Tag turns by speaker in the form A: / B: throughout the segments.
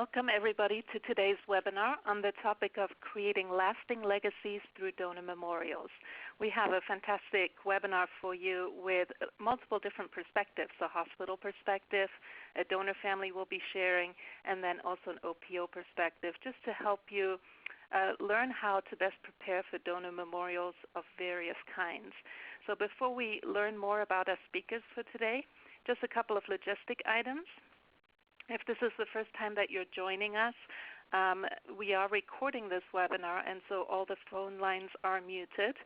A: welcome everybody to today's webinar on the topic of creating lasting legacies through donor memorials. We have a fantastic webinar for you with multiple different perspectives, a hospital perspective, a donor family will be sharing, and then also an OPO perspective, just to help you learn how to best prepare for donor memorials of various kinds. So before we learn more about our speakers for today, just a couple of logistic items. If this is the first time that you're joining us, we are recording this webinar, and so all the phone lines are muted.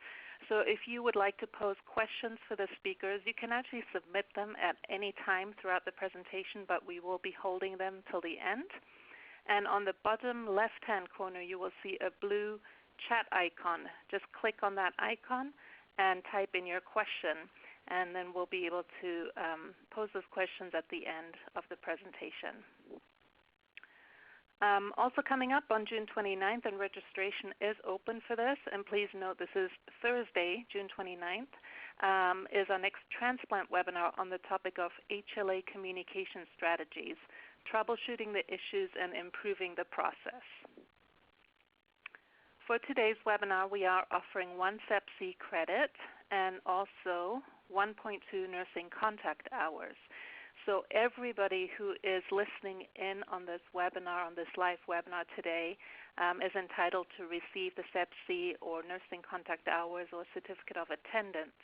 A: So if you would like to pose questions for the speakers, you can actually submit them at any time throughout the presentation, but we will be holding them till the end. And on the bottom left-hand corner, you will see a blue chat icon. Just click on that icon and type in your question, and then we'll be able to pose those questions at the end of the presentation. Also coming up on June 29th, and registration is open for this, and please note this is Thursday, June 29th, is our next transplant webinar on the topic of HLA communication strategies, troubleshooting the issues and improving the process. For today's webinar, we are offering 1 CEPTC credit and also 1.2 nursing contact hours. So everybody who is listening in on this webinar, on this live webinar today, is entitled to receive the CEPTC or nursing contact hours or certificate of attendance.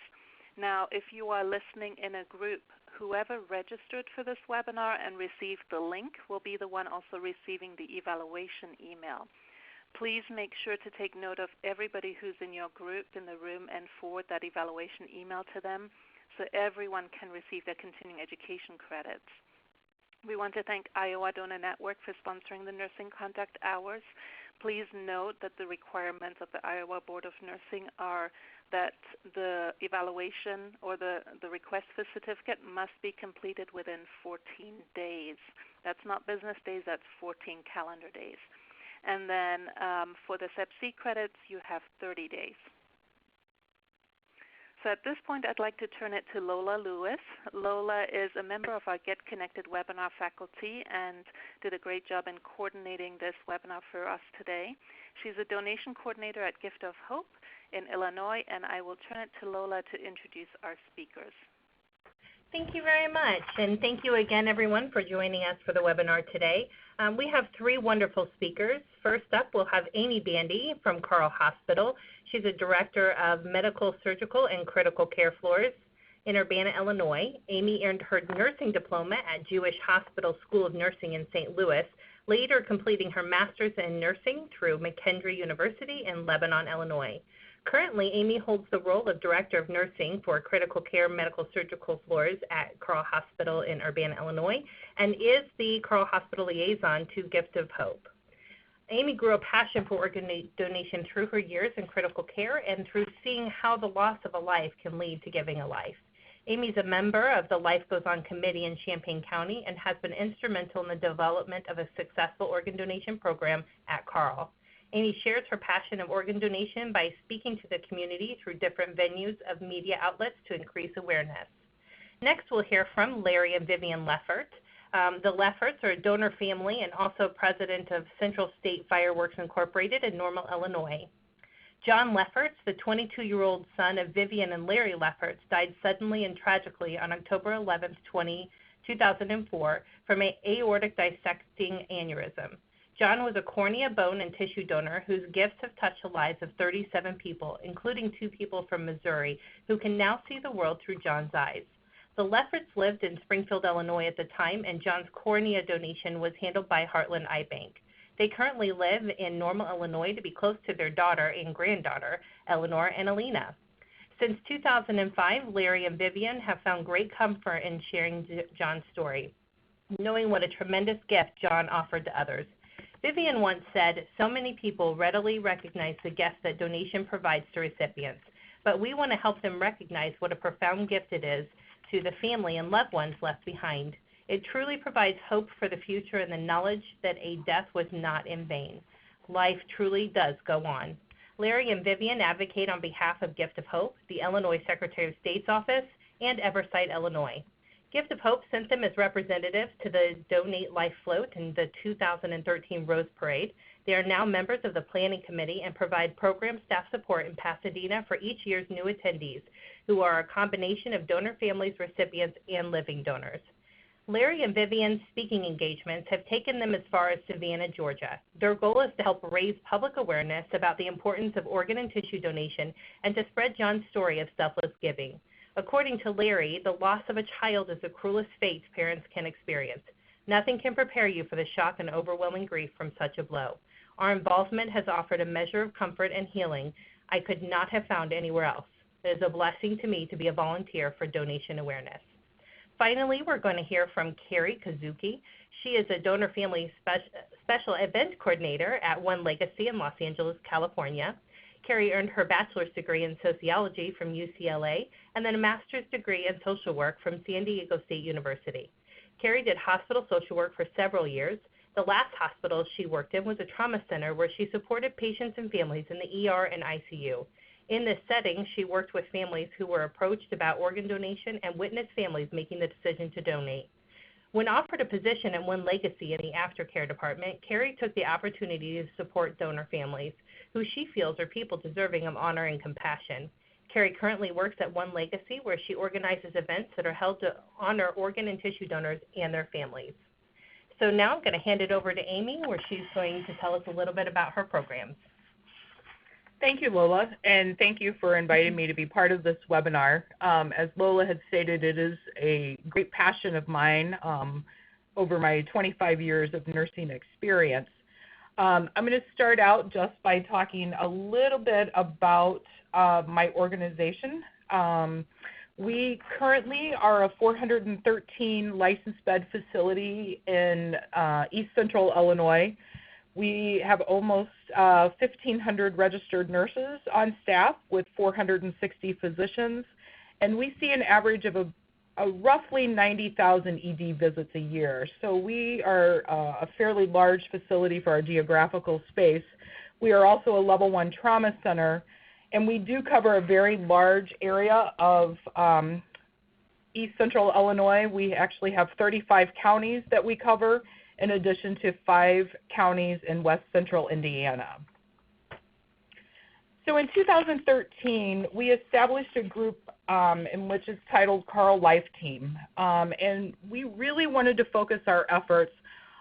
A: Now, if you are listening in a group, whoever registered for this webinar and received the link will be the one also receiving the evaluation email. Please make sure to take note of everybody who's in your group in the room and forward that evaluation email to them so everyone can receive their continuing education credits. We want to thank Iowa Donor Network for sponsoring the nursing contact hours. Please note that the requirements of the Iowa Board of Nursing are that the evaluation or the request for certificate must be completed within 14 days. That's not business days, that's 14 calendar days. And then for the CEPTC credits, you have 30 days. So at this point, I'd like to turn it to Lola Lewis. Lola is a member of our Get Connected webinar faculty and did a great job in coordinating this webinar for us today. She's a donation coordinator at Gift of Hope in Illinois, and I will turn it to Lola to introduce our speakers.
B: Thank you very much, and thank you again, everyone, for joining us for the webinar today. We have 3 wonderful speakers. First up, we'll have Amy Bandy from Carle Hospital. She's a director of medical, surgical, and critical care floors in Urbana, Illinois. Amy earned her nursing diploma at Jewish Hospital School of Nursing in St. Louis, later completing her master's in nursing through McKendree University in Lebanon, Illinois. Currently, Amy holds the role of Director of Nursing for Critical Care Medical Surgical Floors at Carle Hospital in Urbana, Illinois, and is the Carle Hospital Liaison to Gift of Hope. Amy grew a passion for organ donation through her years in critical care and through seeing how the loss of a life can lead to giving a life. Amy's a member of the Life Goes On Committee in Champaign County and has been instrumental in the development of a successful organ donation program at Carle. Amy shares her passion of organ donation by speaking to the community through different venues of media outlets to increase awareness. Next, we'll hear from Larry and Vivian Leffert. The Lefferts are a donor family and also president of Central State Fireworks Incorporated in Normal, Illinois. John Lefferts, the 22-year-old son of Vivian and Larry Lefferts, died suddenly and tragically on October 11, 2004 from an aortic dissecting aneurysm. John was a cornea, bone, and tissue donor whose gifts have touched the lives of 37 people, including 2 people from Missouri, who can now see the world through John's eyes. The Lefferts lived in Springfield, Illinois at the time, and John's cornea donation was handled by Heartland Eye Bank. They currently live in Normal, Illinois to be close to their daughter and granddaughter, Eleanor and Alina. Since 2005, Larry and Vivian have found great comfort in sharing John's story, knowing what a tremendous gift John offered to others. Vivian once said, "So many people readily recognize the gift that donation provides to recipients, but we want to help them recognize what a profound gift it is to the family and loved ones left behind. It truly provides hope for the future and the knowledge that a death was not in vain. Life truly does go on." Larry and Vivian advocate on behalf of Gift of Hope, the Illinois Secretary of State's office, and Eversight, Illinois. Gift of Hope sent them as representatives to the Donate Life Float and the 2013 Rose Parade. They are now members of the Planning Committee and provide program staff support in Pasadena for each year's new attendees, who are a combination of donor families, recipients, and living donors. Larry and Vivian's speaking engagements have taken them as far as Savannah, Georgia. Their goal is to help raise public awareness about the importance of organ and tissue donation and to spread John's story of selfless giving. According to Larry, the loss of a child is the cruelest fate parents can experience. Nothing can prepare you for the shock and overwhelming grief from such a blow. Our involvement has offered a measure of comfort and healing I could not have found anywhere else. It is a blessing to me to be a volunteer for donation awareness. Finally, we're going to hear from Carrie Kazuki. She is a donor family special event coordinator at One Legacy in Los Angeles, California. Carrie earned her bachelor's degree in sociology from UCLA and then a master's degree in social work from San Diego State University. Carrie did hospital social work for several years. The last hospital she worked in was a trauma center where she supported patients and families in the ER and ICU. In this setting, she worked with families who were approached about organ donation and witnessed families making the decision to donate. When offered a position at One Legacy in the aftercare department, Carrie took the opportunity to support donor families, who she feels are people deserving of honor and compassion. Carrie currently works at One Legacy, where she organizes events that are held to honor organ and tissue donors and their families. So now I'm going to hand it over to Amy, where she's going to tell us a little bit about her programs.
C: Thank you, Lola, and thank you for inviting me to be part of this webinar. As Lola had stated, it is a great passion of mine over my 25 years of nursing experience. I'm going to start out just by talking a little bit about my organization. We currently are a 413 licensed bed facility in East Central Illinois. We have almost 1,500 registered nurses on staff with 460 physicians, and we see an average of a roughly 90,000 ED visits a year. So we are a fairly large facility for our geographical space. We are also a level 1 trauma center, and we do cover a very large area of East Central Illinois. We actually have 35 counties that we cover, in addition to 5 counties in West Central Indiana. So in 2013, we established a group in which is titled Carle Life Team, and we really wanted to focus our efforts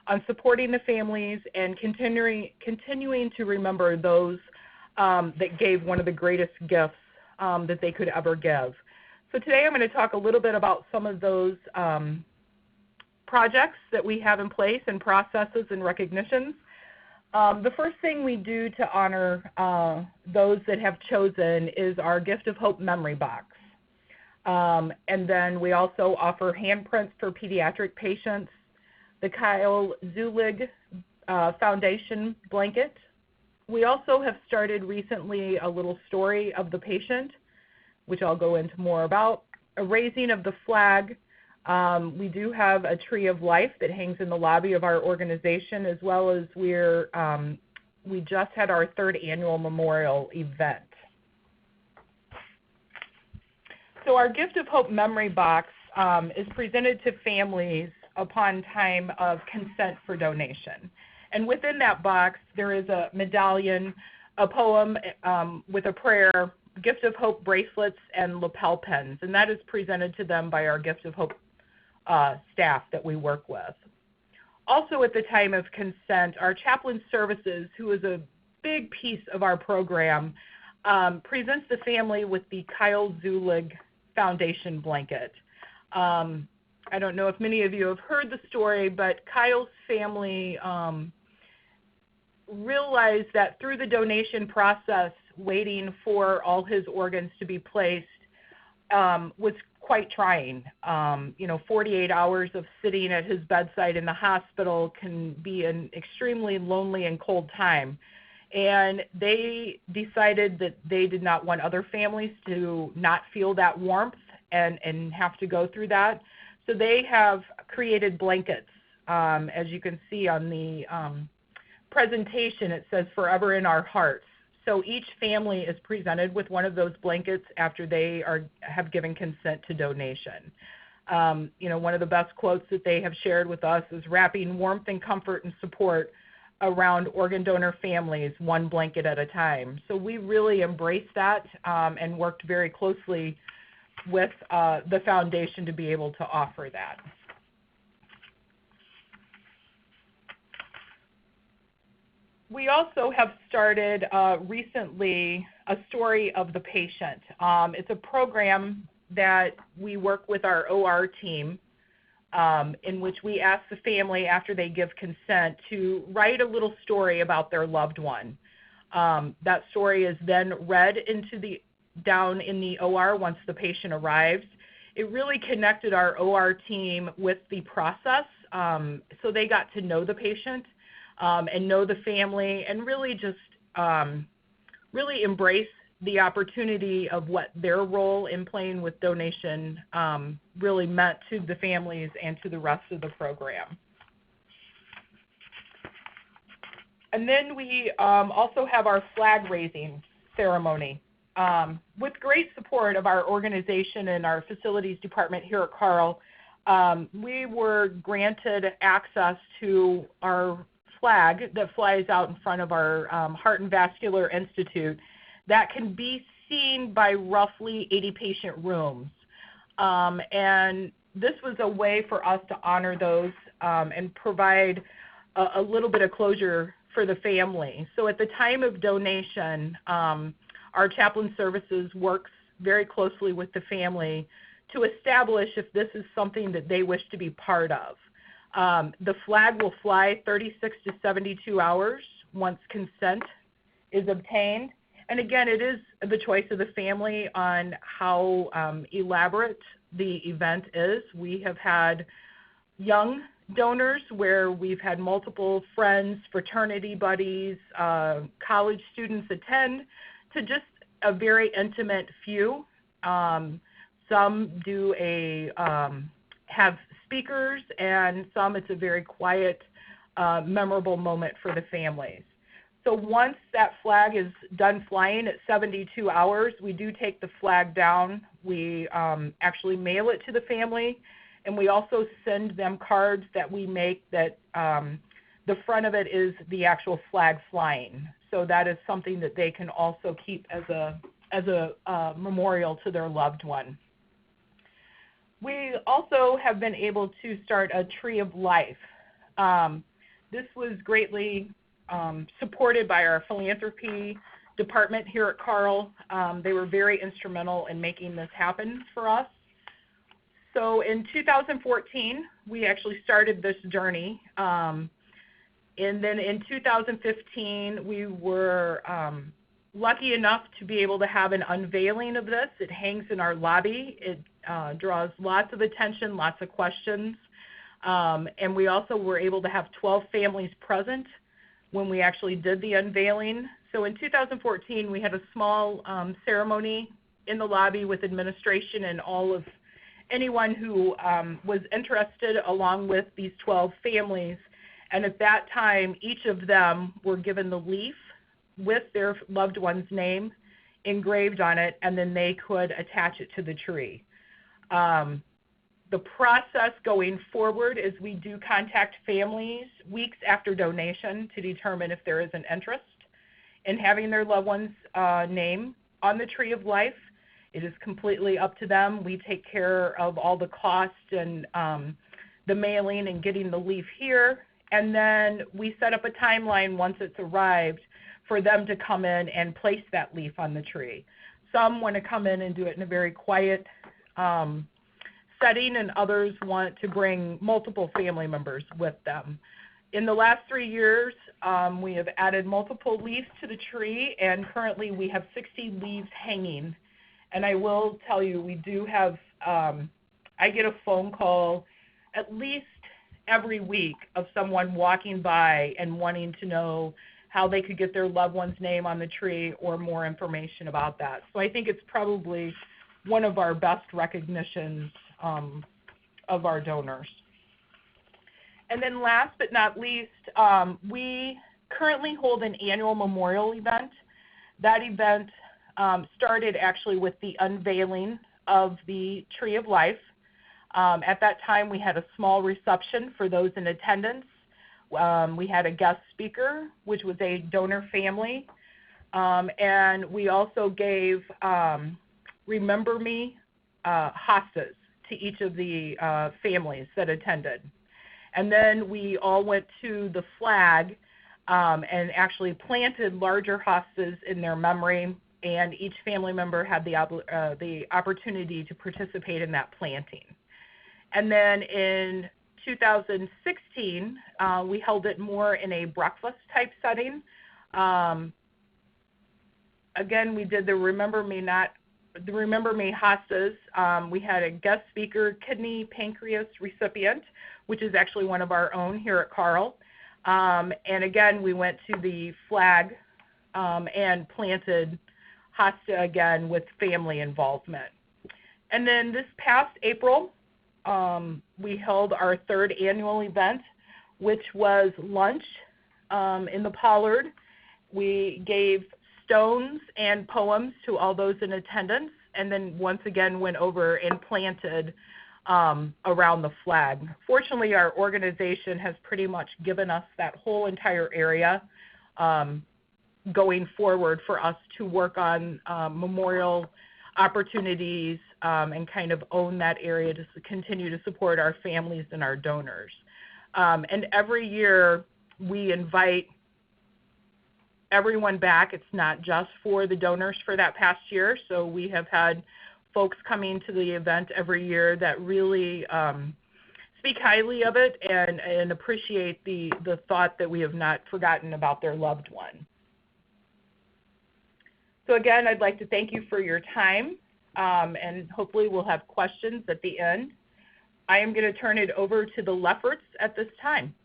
C: on supporting the families and continuing to remember those that gave one of the greatest gifts that they could ever give. So today I'm going to talk a little bit about some of those projects that we have in place and processes and recognitions. The first thing we do to honor those that have chosen is our Gift of Hope memory box. And then we also offer handprints for pediatric patients, the Carle Zuleg Foundation blanket. We also have started recently a little story of the patient, which I'll go into more about, a raising of the flag. We do have a tree of life that hangs in the lobby of our organization, as well as we just had our 3rd annual memorial event. So our Gift of Hope memory box is presented to families upon time of consent for donation. And within that box, there is a medallion, a poem with a prayer, Gift of Hope bracelets, and lapel pins. And that is presented to them by our Gift of Hope staff that we work with. Also at the time of consent, our chaplain services, who is a big piece of our program, presents the family with the Carle Zuleg Foundation blanket. I don't know if many of you have heard the story, but Kyle's family realized that through the donation process, waiting for all his organs to be placed was quite trying. 48 hours of sitting at his bedside in the hospital can be an extremely lonely and cold time. And they decided that they did not want other families to not feel that warmth and have to go through that. So they have created blankets. As you can see on the presentation, it says "Forever in Our Hearts." So each family is presented with one of those blankets after they have given consent to donation. One of the best quotes that they have shared with us is wrapping warmth and comfort and support around organ donor families, one blanket at a time. So we really embraced that and worked very closely with the foundation to be able to offer that. We also have started recently a story of the patient. It's a program that we work with our OR team in which we ask the family after they give consent to write a little story about their loved one. That story is then read down in the OR once the patient arrives. It really connected our OR team with the process, so they got to know the patient and know the family and really just really embrace the opportunity of what their role in playing with donation really meant to the families and to the rest of the program. And then we also have our flag raising ceremony. With great support of our organization and our facilities department here at Carle, we were granted access to our flag that flies out in front of our Heart and Vascular Institute that can be seen by roughly 80 patient rooms. And this was a way for us to honor those and provide a little bit of closure for the family. So at the time of donation, our chaplain services works very closely with the family to establish if this is something that they wish to be part of. The flag will fly 36 to 72 hours once consent is obtained. And again, it is the choice of the family on how elaborate the event is. We have had young donors where we've had multiple friends, fraternity buddies, college students attend, to just a very intimate few. Some do have speakers, and some it's a very quiet, memorable moment for the families. So once that flag is done flying at 72 hours, we do take the flag down. We actually mail it to the family, and we also send them cards that we make that the front of it is the actual flag flying. So that is something that they can also keep as a memorial to their loved one. We also have been able to start a Tree of Life. This was greatly supported by our philanthropy department here at Carle. They were very instrumental in making this happen for us. So in 2014, we actually started this journey. And then in 2015, we were lucky enough to be able to have an unveiling of this. It hangs in our lobby. It draws lots of attention, lots of questions. And we also were able to have 12 families present when we actually did the unveiling. So in 2014, we had a small ceremony in the lobby with administration and all of anyone who was interested, along with these 12 families. And at that time, each of them were given the leaf with their loved one's name engraved on it, and then they could attach it to the tree. The process going forward is we do contact families weeks after donation to determine if there is an interest in having their loved one's name on the Tree of Life. It is completely up to them. We take care of all the costs and the mailing and getting the leaf here. And then we set up a timeline once it's arrived for them to come in and place that leaf on the tree. Some want to come in and do it in a very quiet setting, and others want to bring multiple family members with them. In the last 3 years, we have added multiple leaves to the tree, and currently we have 60 leaves hanging. And I will tell you, we do have, I get a phone call at least every week of someone walking by and wanting to know how they could get their loved one's name on the tree or more information about that. So I think it's probably one of our best recognitions of our donors. And then last but not least, we currently hold an annual memorial event. That event started actually with the unveiling of the Tree of Life. At that time, we had a small reception for those in attendance. We had a guest speaker, which was a donor family, and we also gave Remember Me hostas to each of the families that attended. And then we all went to the flag and actually planted larger hostas in their memory, and each family member had the opportunity to participate in that planting. And then in 2016, we held it more in a breakfast type setting. Again, we did the Remember Me hostas. We had a guest speaker, kidney pancreas recipient, which is actually one of our own here at Carle. And again, we went to the flag and planted hosta again with family involvement. And then this past April, we held our third annual event, which was lunch in the Pollard. We gave stones and poems to all those in attendance, and then once again went over and planted around the flag. Fortunately, our organization has pretty much given us that whole entire area going forward for us to work on memorial opportunities and kind of own that area to continue to support our families and our donors. And every year we invite everyone back. It's not just for the donors for that past year. So we have had folks coming to the event every year that really speak highly of it and appreciate the thought that we have not forgotten about their loved one. So again, I'd like to thank you for your time, and hopefully we'll have questions at the end. I am going to turn it over to the Lefferts at this time.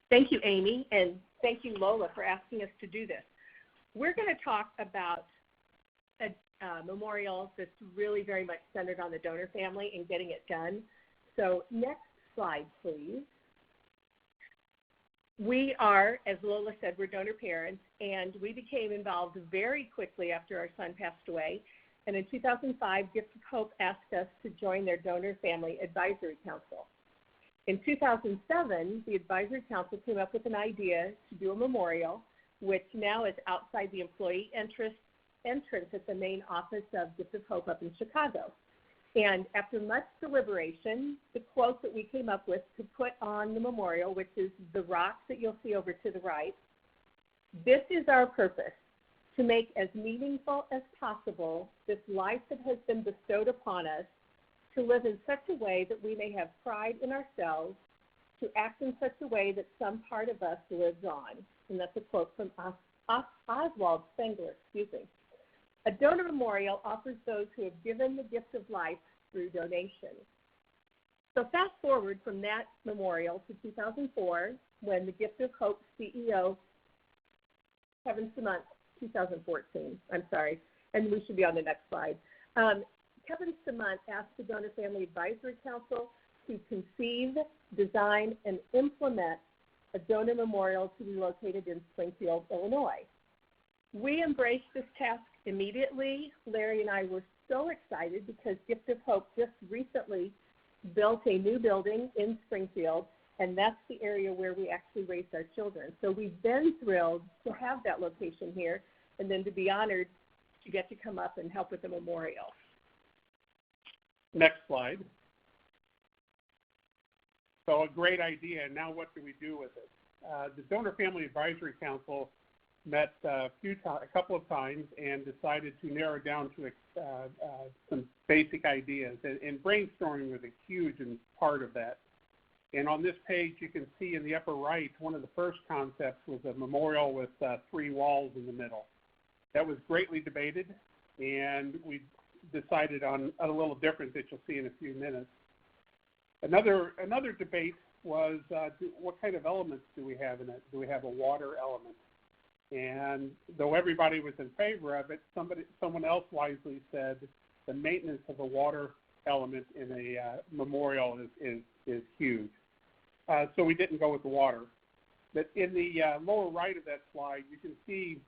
D: Thank you, Amy, and thank you, Lola, for asking us to do this. We're going to talk about a memorial that's really very much centered on the donor family and getting it done. So next slide, please. We are, as Lola said, we're donor parents, and we became involved very quickly after our son passed away. And in 2005, Gift of Hope asked us to join their Donor Family Advisory Council. In 2007, the Advisory Council came up with an idea to do a memorial, which now is outside the employee entrance at the main office of Gift of Hope up in Chicago. And after much deliberation, the quote that we came up with to put on the memorial, which is the rock that you'll see over to the right, this is our purpose, to make as meaningful as possible this life that has been bestowed upon us, to live in such a way that we may have pride in ourselves, to act in such a way that some part of us lives on. And that's a quote from Oswald Spengler, A donor memorial offers those who have given the gift of life through donation. So fast forward from that memorial to 2004, when the Gift of Hope CEO, Kevin Cement, 2014, I'm sorry, and we should be on the next slide. Kevin Cement asked the Donor Family Advisory Council to conceive, design, and implement a donor memorial to be located in Springfield, Illinois. We embraced this task immediately. Larry and I were so excited because Gift of Hope just recently built a new building in Springfield, and that's the area where we actually raised our children. So we've been thrilled to have that location here and then to be honored to get to come up and help with the memorial.
E: Next slide. So a great idea. Now what do we do with it? The Donor Family Advisory Council met a couple of times and decided to narrow down to some basic ideas. And brainstorming was a huge part of that. And on this page, you can see in the upper right, one of the first concepts was a memorial with 3 walls in the middle. That was greatly debated, and we decided on a little different that you'll see in a few minutes. Another debate was what kind of elements do we have in it? Do we have a water element? And though everybody was in favor of it, someone else wisely said the maintenance of a water element in a memorial is huge. So we didn't go with the water. But in the lower right of that slide, you can see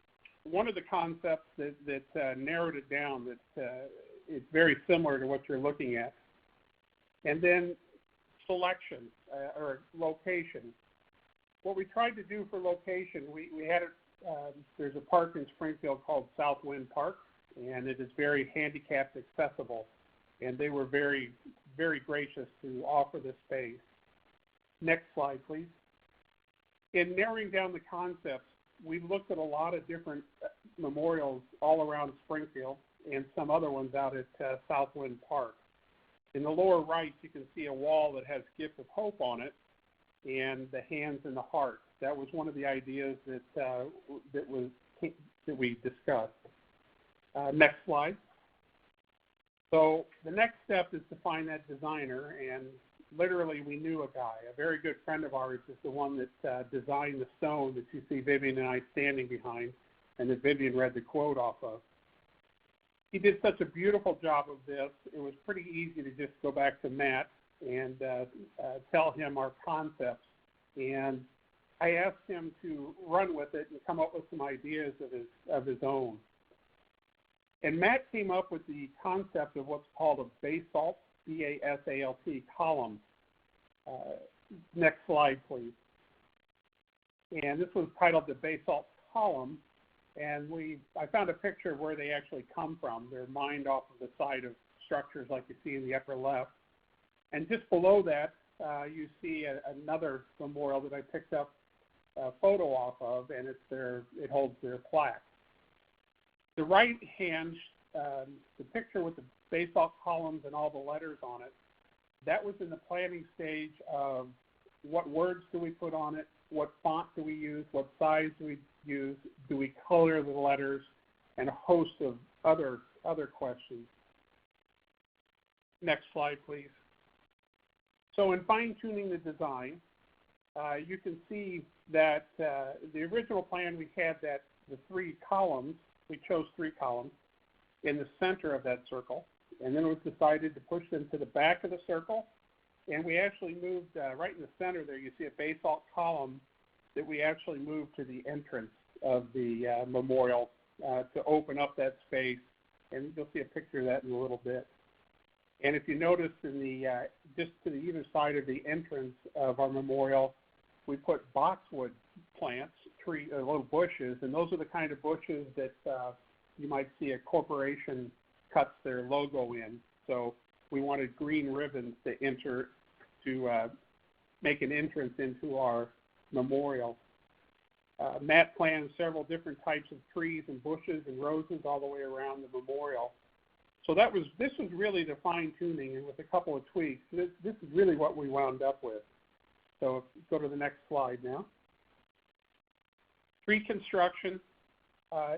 E: one of the concepts that narrowed it down, that it's very similar to what you're looking at. And then selection or location. What we tried to do for location, we had there's a park in Springfield called Southwind Park, and it is very handicapped accessible. And they were very, very gracious to offer this space. Next slide, please. In narrowing down the concepts, we looked at a lot of different memorials all around Springfield and some other ones out at Southwind Park. In the lower right, you can see a wall that has Gift of Hope on it and the hands and the heart. That was one of the ideas that we discussed. Next slide. So the next step is to find that designer, and literally we knew a guy. A very good friend of ours is the one that designed the stone that you see Vivian and I standing behind, and that Vivian read the quote off of. He did such a beautiful job of this, it was pretty easy to just go back to Matt and tell him our concepts. And I asked him to run with it and come up with some ideas of his own. And Matt came up with the concept of what's called a BASALT, B-A-S-A-L-T, column. Next slide, please. And this was titled the BASALT column, and I found a picture of where they actually come from. They're mined off of the side of structures like you see in the upper left. And just below that, you see another memorial that I picked up a photo off of, and it holds their plaque. The right hand, the picture with the BASALT columns and all the letters on it, that was in the planning stage of what words do we put on it, what font do we use, what size do we use, do we color the letters, and a host of other questions. Next slide, please. So in fine-tuning the design, you can see that the original plan we had that the 3 columns, we chose 3 columns in the center of that circle, and then it was decided to push them to the back of the circle, and we actually moved right in the center there, you see a BASALT column that we actually moved to the entrance of the memorial to open up that space, and you'll see a picture of that in a little bit. And if you notice in the just to the either side of the entrance of our memorial, we put boxwood plants, little bushes, and those are the kind of bushes that you might see a corporation cuts their logo in. So we wanted green ribbons to make an entrance into our memorial. Matt planned several different types of trees and bushes and roses all the way around the memorial. So this was really the fine-tuning, and with a couple of tweaks, this is really what we wound up with. So go to the next slide now. Tree construction,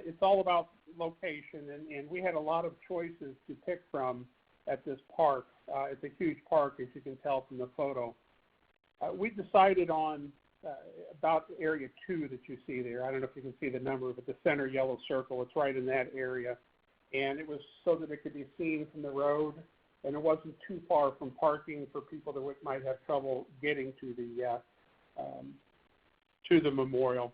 E: it's all about location, and we had a lot of choices to pick from at this park. It's a huge park, as you can tell from the photo. We decided on about area 2 that you see there. I don't know if you can see the number, but the center yellow circle, it's right in that area. And it was so that it could be seen from the road, and it wasn't too far from parking for people that might have trouble getting to the memorial.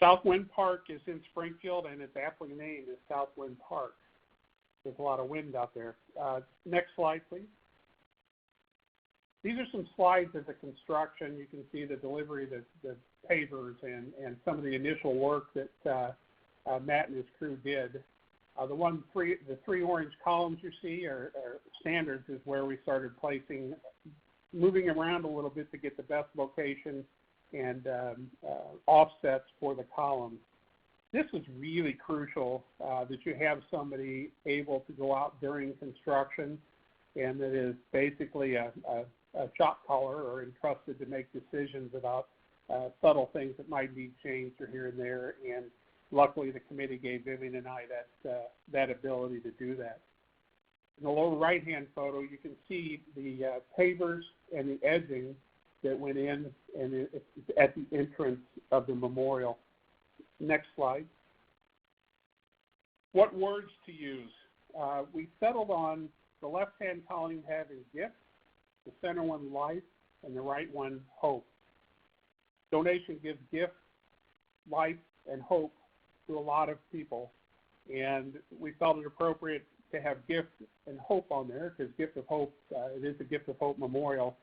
E: Southwind Park is in Springfield, and it's aptly named as Southwind Park. There's a lot of wind out there. Next slide, please. These are some slides of the construction. You can see the delivery, the pavers, and some of the initial work that Matt and his crew did. The 3 orange columns you see are standards, is where we started moving around a little bit to get the best location and offsets for the columns. This is really crucial that you have somebody able to go out during construction and that is basically a shop caller or entrusted to make decisions about subtle things that might need changed or here and there. And luckily, the committee gave Vivian and I that ability to do that. In the lower right-hand photo, you can see the pavers and the edging that went in, and it's at the entrance of the memorial. Next slide. What words to use? We settled on the left-hand column having gift, the center one life, and the right one hope. Donation gives gift, life, and hope to a lot of people, and we felt it appropriate to have Gift and Hope on there because Gift of Hope, it is a Gift of Hope memorial.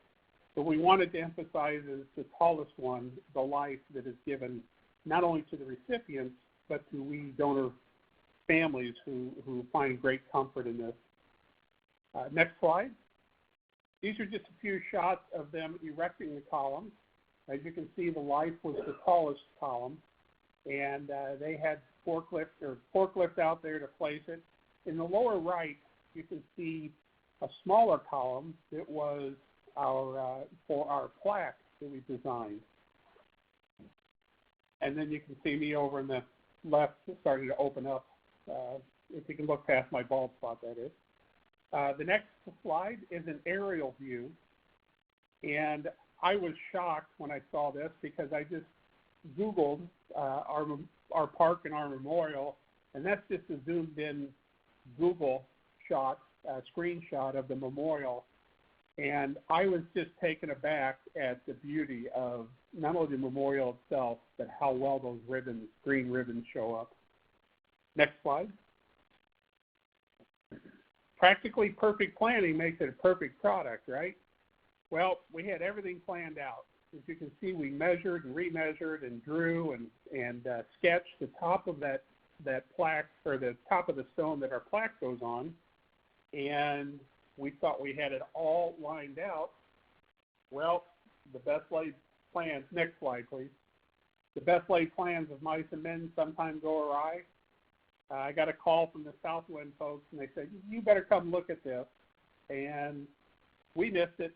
E: But we wanted to emphasize as the tallest one, the life that is given not only to the recipients, but to we donor families who find great comfort in this. Next slide. These are just a few shots of them erecting the columns. As you can see, the life was the tallest column, and they had forklift out there to place it. In the lower right, you can see a smaller column that was for our plaque that we designed. And then you can see me over in the left starting to open up, if you can look past my bald spot, that is. The next slide is an aerial view, and I was shocked when I saw this because I just Googled our park and our memorial, and that's just a zoomed-in Google shot, screenshot of the memorial, and I was just taken aback at the beauty of not only the memorial itself, but how well those ribbons, green ribbons, show up. Next slide. Practically perfect planning makes it a perfect product, right? Well, we had everything planned out. As you can see, we measured and remeasured and drew and sketched the top of that plaque, or the top of the stone that our plaque goes on, and we thought we had it all lined out. Well, the best laid plans, next slide please. The best laid plans of mice and men sometimes go awry. I got a call from the Southwind folks, and they said, you better come look at this. And we missed it.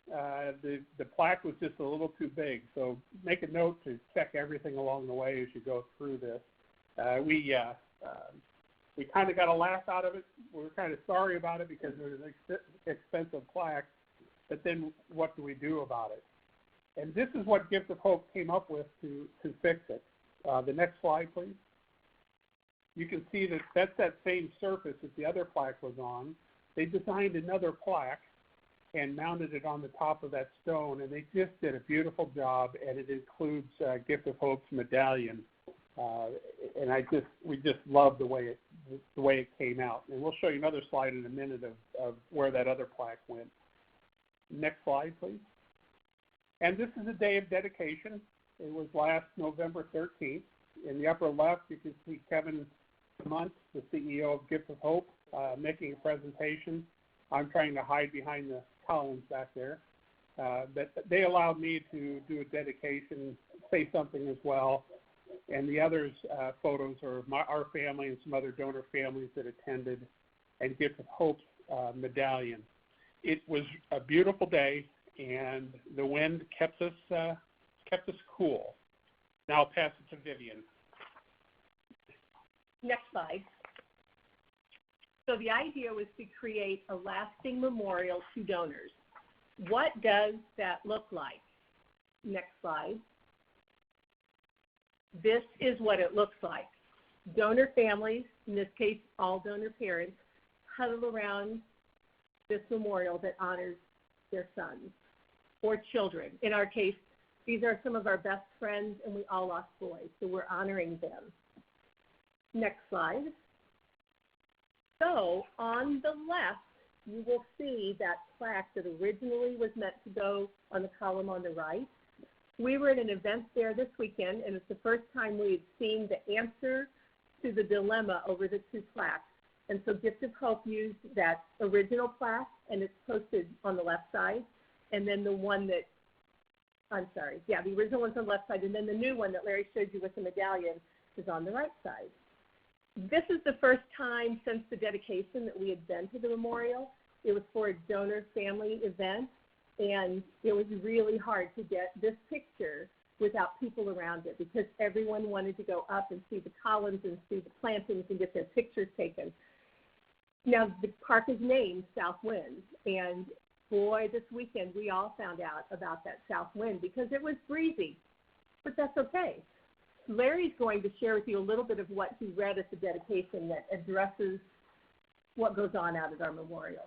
E: The plaque was just a little too big, so make a note to check everything along the way as you go through this. We kind of got a laugh out of it. We were kind of sorry about it because it was an expensive plaque, but then what do we do about it? And this is what Gift of Hope came up with to fix it. The next slide, please. You can see that that's that same surface that the other plaque was on. They designed another plaque and mounted it on the top of that stone, and they just did a beautiful job, and it includes Gift of Hope's medallion. And we just love the way it came out. And we'll show you another slide in a minute of where that other plaque went. Next slide, please. And this is a day of dedication. It was last November 13th. In the upper left, you can see Kevin Muntz, the CEO of Gift of Hope, making a presentation. I'm trying to hide behind the columns back there. But they allowed me to do a dedication, say something as well. And the others photos are our family and some other donor families that attended, and Gift of Hope's medallion. It was a beautiful day, and the wind kept us cool. Now I'll pass it to Vivian.
D: Next slide. So the idea was to create a lasting memorial to donors. What does that look like? Next slide. This is what it looks like. Donor families, in this case all donor parents, huddle around this memorial that honors their sons or children. In our case, these are some of our best friends, and we all lost boys, so we're honoring them. Next slide. So on the left, you will see that plaque that originally was meant to go on the column on the right. We were at an event there this weekend, and it's the first time we've seen the answer to the dilemma over the two plaques. And so Gift of Hope used that original plaque, and it's posted on the left side, and then the one that, the original one's on the left side, and then the new one that Larry showed you with the medallion is on the right side. This is the first time since the dedication that we had been to the memorial. It was for a donor family event, and it was really hard to get this picture without people around it because everyone wanted to go up and see the columns and see the plantings and get their pictures taken. Now, the park is named South Wind, and boy, this weekend we all found out about that south wind because it was breezy, but that's okay. Larry's going to share with you a little bit of what he read at the dedication that addresses what goes on out at our memorial.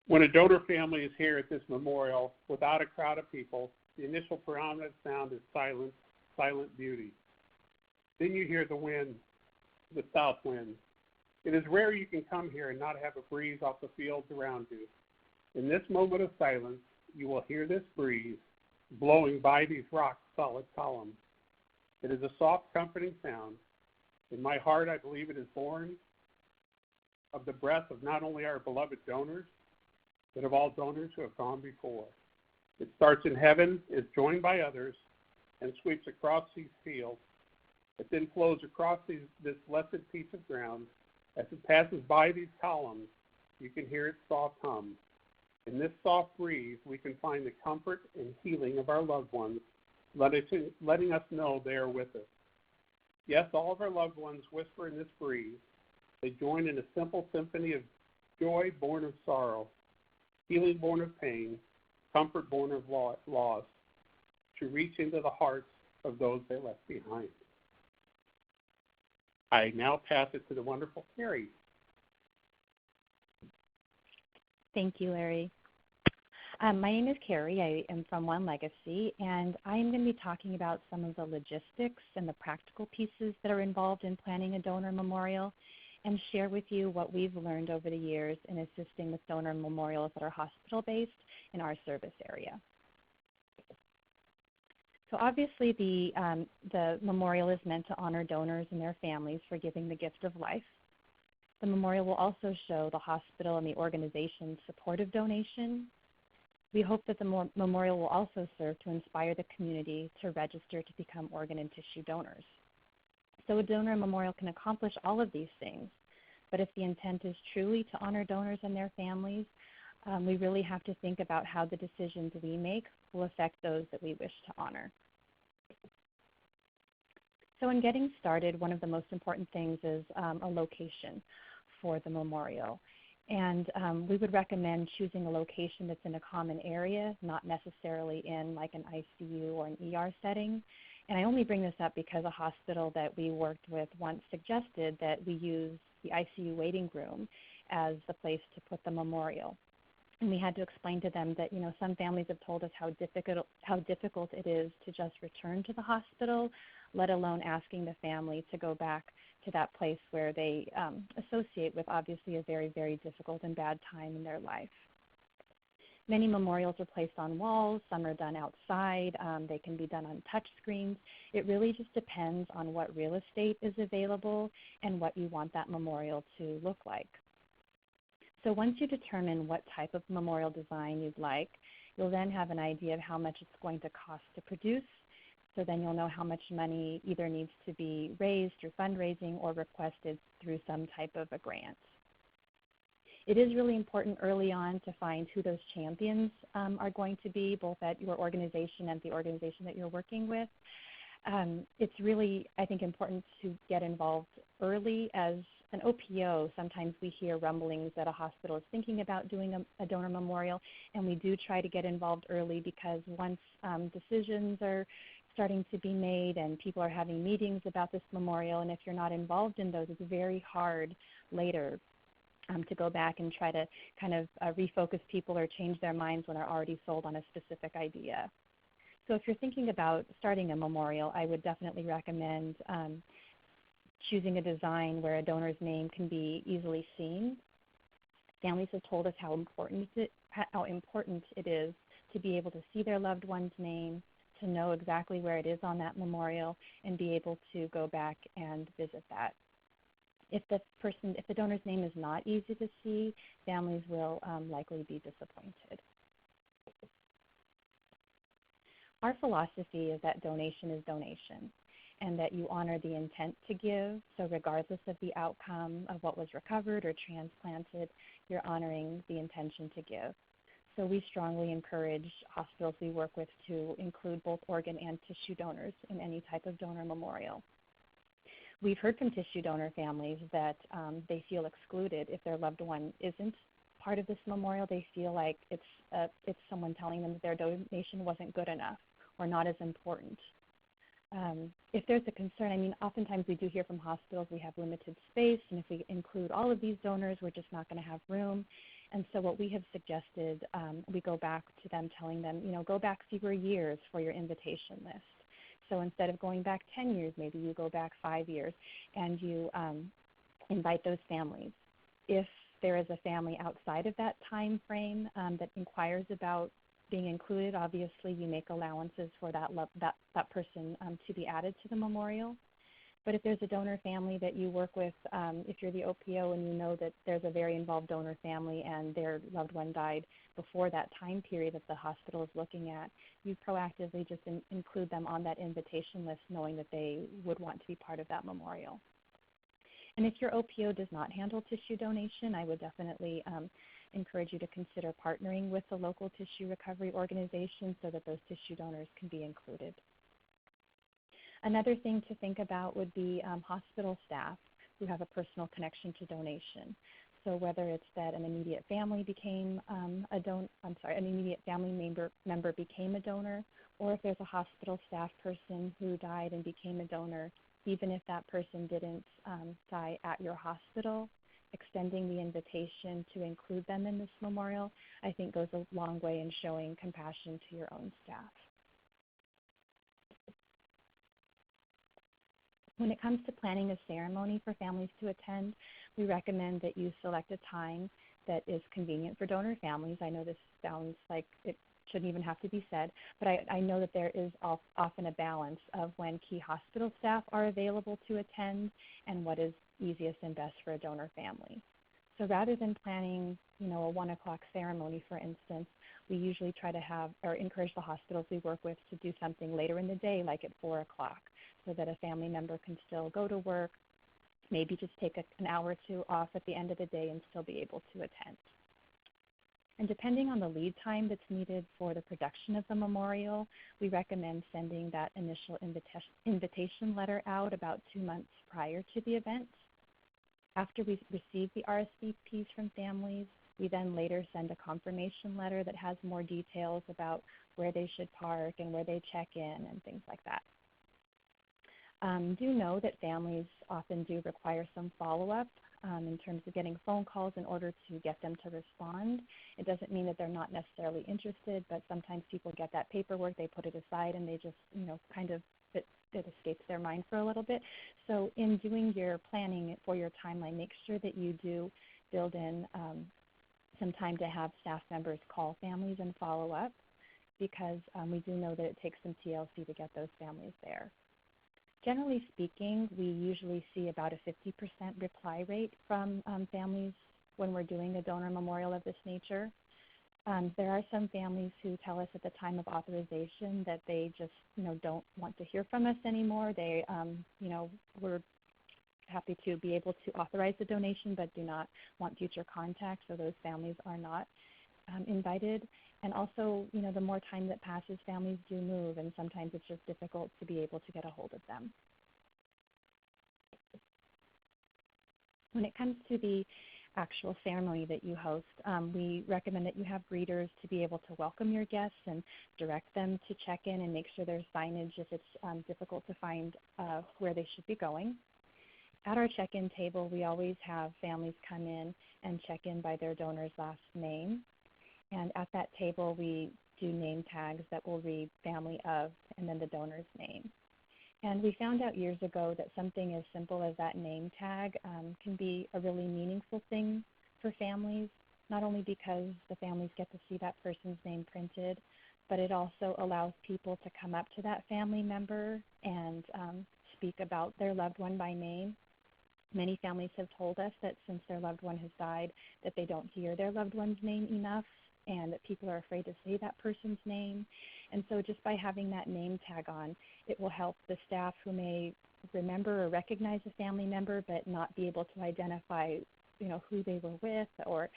E: When a donor family is here at this memorial without a crowd of people, the initial predominant sound is silence, silent beauty. Then you hear the wind, the south wind. It is rare you can come here and not have a breeze off the fields around you. In this moment of silence, you will hear this breeze blowing by these rock-solid columns. It is a soft, comforting sound. In my heart, I believe it is born of the breath of not only our beloved donors, but of all donors who have gone before. It starts in heaven, is joined by others, and sweeps across these fields. It then flows across this blessed piece of ground. As it passes by these columns, you can hear its soft hum. In this soft breeze, we can find the comfort and healing of our loved ones, letting us know they are with us. Yes, all of our loved ones whisper in this breeze. They join in a simple symphony of joy born of sorrow, healing born of pain, comfort born of loss, to reach into the hearts of those they left behind. I now pass it to the wonderful Carrie.
F: Thank you, Larry. My name is Carrie. I am from One Legacy, and I'm going to be talking about some of the logistics and the practical pieces that are involved in planning a donor memorial, and share with you what we've learned over the years in assisting with donor memorials that are hospital-based in our service area. So obviously the memorial is meant to honor donors and their families for giving the gift of life. The memorial will also show the hospital and the organization's support of donation. We hope that the memorial will also serve to inspire the community to register to become organ and tissue donors. So a donor memorial can accomplish all of these things, but if the intent is truly to honor donors and their families, we really have to think about how the decisions we make will affect those that we wish to honor. So in getting started, one of the most important things is a location for the memorial. And we would recommend choosing a location that's in a common area, not necessarily in like an ICU or an ER setting. And I only bring this up because a hospital that we worked with once suggested that we use the ICU waiting room as the place to put the memorial. And we had to explain to them that, some families have told us how difficult it is to just return to the hospital, let alone asking the family to go back to that place where they associate with obviously a very, very difficult and bad time in their life. Many memorials are placed on walls. Some are done outside. They can be done on touch screens. It really just depends on what real estate is available and what you want that memorial to look like. So once you determine what type of memorial design you'd like, you'll then have an idea of how much it's going to cost to produce. So then you'll know how much money either needs to be raised through fundraising or requested through some type of a grant. It is really important early on to find who those champions are going to be, both at your organization and the organization that you're working with. It's really, I think, important to get involved early. As an OPO, sometimes we hear rumblings that a hospital is thinking about doing a donor memorial, and we do try to get involved early because once decisions are starting to be made and people are having meetings about this memorial, and if you're not involved in those, it's very hard later to go back and try to kind of refocus people or change their minds when they're already sold on a specific idea. So if you're thinking about starting a memorial, I would definitely recommend choosing a design where a donor's name can be easily seen. Families have told us how important it is to be able to see their loved one's name, to know exactly where it is on that memorial, and be able to go back and visit that. If the donor's name is not easy to see, families will likely be disappointed. Our philosophy is that donation is donation, and that you honor the intent to give. So regardless of the outcome of what was recovered or transplanted, you're honoring the intention to give. So we strongly encourage hospitals we work with to include both organ and tissue donors in any type of donor memorial. We've heard from tissue donor families that they feel excluded if their loved one isn't part of this memorial. They feel like it's someone telling them that their donation wasn't good enough or not as important. If there's a concern, oftentimes we do hear from hospitals we have limited space, and if we include all of these donors, we're just not going to have room. And so what we have suggested, we go back to them telling them, go back fewer years for your invitation list. So instead of going back 10 years, maybe you go back 5 years, and you invite those families. If there is a family outside of that time frame that inquires about being included, obviously you make allowances for that person to be added to the memorial. But if there's a donor family that you work with, if you're the OPO and you know that there's a very involved donor family and their loved one died before that time period that the hospital is looking at, you proactively just include them on that invitation list, knowing that they would want to be part of that memorial. And if your OPO does not handle tissue donation, I would definitely encourage you to consider partnering with the local tissue recovery organization so that those tissue donors can be included. Another thing to think about would be hospital staff who have a personal connection to donation. So whether it's that an immediate family became an immediate family member became a donor, or if there's a hospital staff person who died and became a donor, even if that person didn't die at your hospital, extending the invitation to include them in this memorial, I think goes a long way in showing compassion to your own staff. When it comes to planning a ceremony for families to attend, we recommend that you select a time that is convenient for donor families. I know this sounds like it shouldn't even have to be said, but I know that there is often a balance of when key hospital staff are available to attend and what is easiest and best for a donor family. So rather than planning, a 1 o'clock ceremony, for instance, we usually try to have or encourage the hospitals we work with to do something later in the day, like at 4 o'clock, so that a family member can still go to work, maybe just take an hour or two off at the end of the day and still be able to attend. And depending on the lead time that's needed for the production of the memorial, we recommend sending that initial invitation letter out about 2 months prior to the event. After we receive the RSVPs from families, we then later send a confirmation letter that has more details about where they should park and where they check in and things like that. Do know that families often do require some follow-up in terms of getting phone calls in order to get them to respond. It doesn't mean that they're not necessarily interested, but sometimes people get that paperwork, they put it aside, and they just, it escapes their mind for a little bit. So in doing your planning for your timeline, make sure that you do build in some time to have staff members call families and follow up, because we do know that it takes some TLC to get those families there. Generally speaking, we usually see about a 50% reply rate from families when we're doing a donor memorial of this nature. There are some families who tell us at the time of authorization that they just, don't want to hear from us anymore. They, we're happy to be able to authorize the donation, but do not want future contact, so those families are not invited. And also, the more time that passes, families do move, and sometimes it's just difficult to be able to get a hold of them. When it comes to the actual ceremony that you host, we recommend that you have greeters to be able to welcome your guests and direct them to check in and make sure there's signage if it's difficult to find where they should be going. At our check-in table, we always have families come in and check in by their donor's last name. And at that table, we do name tags that will read family of and then the donor's name. And we found out years ago that something as simple as that name tag can be a really meaningful thing for families, not only because the families get to see that person's name printed, but it also allows people to come up to that family member and speak about their loved one by name. Many families have told us that since their loved one has died, that they don't hear their loved one's name enough, and that people are afraid to say that person's name. And so just by having that name tag on, it will help the staff who may remember or recognize a family member but not be able to identify, who they were with, or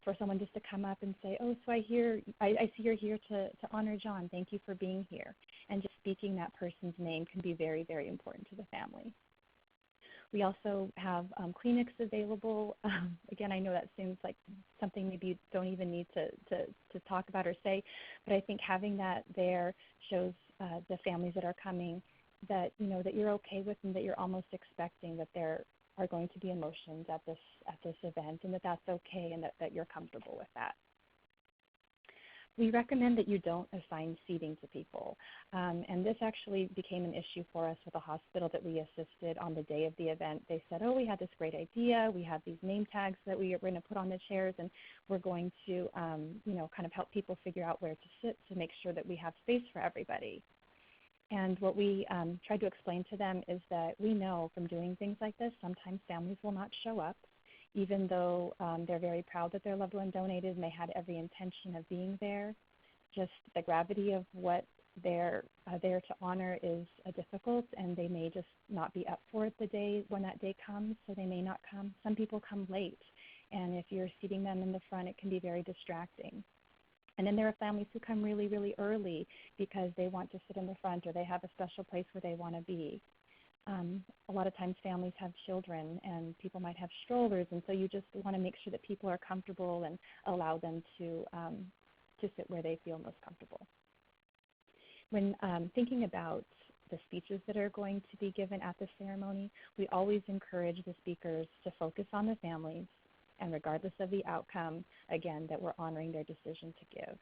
F: for someone just to come up and say, oh, so I see you're here to honor John. Thank you for being here. And just speaking that person's name can be very, very important to the family. We also have Kleenex available. Again, I know that seems like something maybe you don't even need to talk about or say, but I think having that there shows the families that are coming that, that you're okay with and that you're almost expecting that there are going to be emotions at this event, and that that's okay and that you're comfortable with that. we recommend that you don't assign seating to people. And this actually became an issue for us with a hospital that we assisted on the day of the event. They said, oh, we had this great idea. We have these name tags that we're going to put on the chairs, and we're going to, kind of help people figure out where to sit to make sure that we have space for everybody. And what we tried to explain to them is that we know from doing things like this, sometimes families will not show up, even though they're very proud that their loved one donated and they had every intention of being there. Just the gravity of what they're there to honor is difficult, and they may just not be up for it the day when that day comes, so they may not come. Some people come late, and if you're seating them in the front, it can be very distracting. And then there are families who come really, really early because they want to sit in the front or they have a special place where they want to be. A lot of times families have children and people might have strollers, and so you just want to make sure that people are comfortable and allow them to sit where they feel most comfortable. When thinking about the speeches that are going to be given at the ceremony, we always encourage the speakers to focus on the families, and regardless of the outcome, again, that we're honoring their decision to give.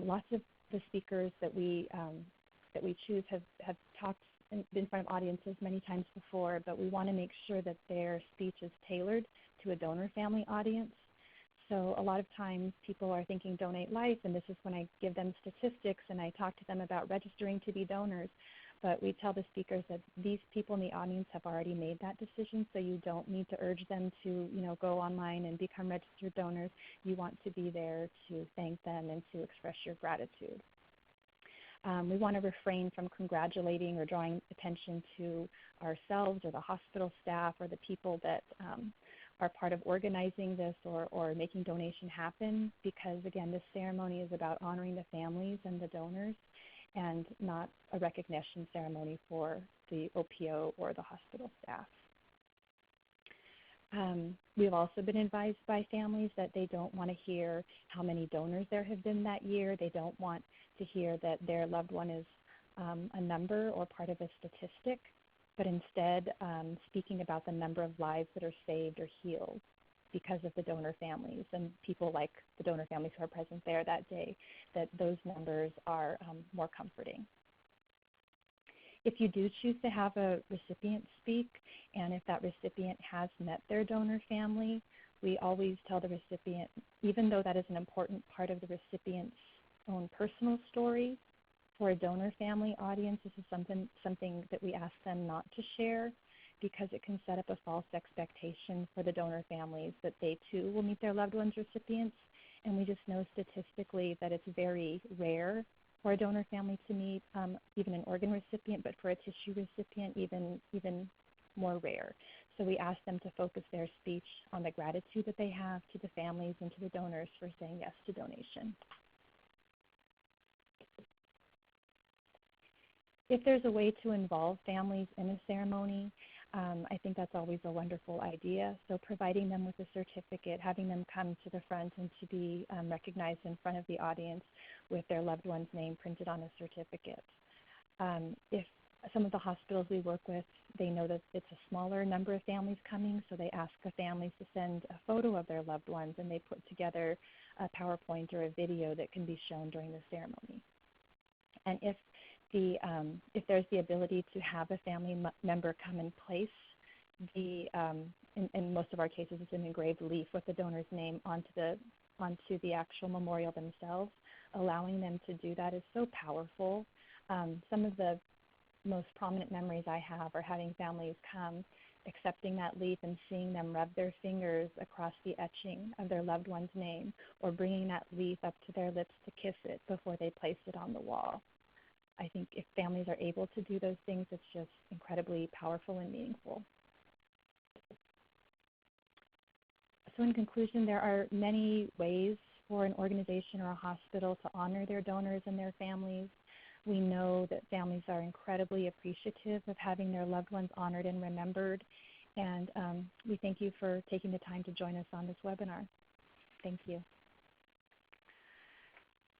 F: Lots of the speakers that we choose have talked in front of audiences many times before, but we want to make sure that their speech is tailored to a donor family audience. So a lot of times people are thinking donate life, and this is when I give them statistics and I talk to them about registering to be donors. But we tell the speakers that these people in the audience have already made that decision, so you don't need to urge them to, go online and become registered donors. You want to be there to thank them and to express your gratitude. We want to refrain from congratulating or drawing attention to ourselves or the hospital staff or the people that are part of organizing this or making donation happen, because, again, this ceremony is about honoring the families and the donors, and not a recognition ceremony for the OPO or the hospital staff. We've also been advised by families that they don't want to hear how many donors there have been that year. They don't want to hear that their loved one is a number or part of a statistic, but instead speaking about the number of lives that are saved or healed because of the donor families and people like the donor families who are present there that day, that those numbers are more comforting. If you do choose to have a recipient speak, and if that recipient has met their donor family, we always tell the recipient, even though that is an important part of the recipient's own personal story, for a donor family audience, this is something that we ask them not to share, because it can set up a false expectation for the donor families that they too will meet their loved ones' recipients. And we just know statistically that it's very rare for a donor family to meet even an organ recipient, but for a tissue recipient, even more rare. So we ask them to focus their speech on the gratitude that they have to the families and to the donors for saying yes to donation. If there's a way to involve families in a ceremony, I think that's always a wonderful idea. So providing them with a certificate, having them come to the front and to be recognized in front of the audience with their loved one's name printed on a certificate. If some of the hospitals we work with, they know that it's a smaller number of families coming, so they ask the families to send a photo of their loved ones, and they put together a PowerPoint or a video that can be shown during the ceremony. And if there's the ability to have a family member come and place in most of our cases, it's an engraved leaf with the donor's name onto the actual memorial themselves. Allowing them to do that is so powerful. Some of the most prominent memories I have are having families come, accepting that leaf and seeing them rub their fingers across the etching of their loved one's name, or bringing that leaf up to their lips to kiss it before they place it on the wall. I think if families are able to do those things, it's just incredibly powerful and meaningful. So in conclusion, there are many ways for an organization or a hospital to honor their donors and their families. We know that families are incredibly appreciative of having their loved ones honored and remembered, and we thank you for taking the time to join us on this webinar. Thank you.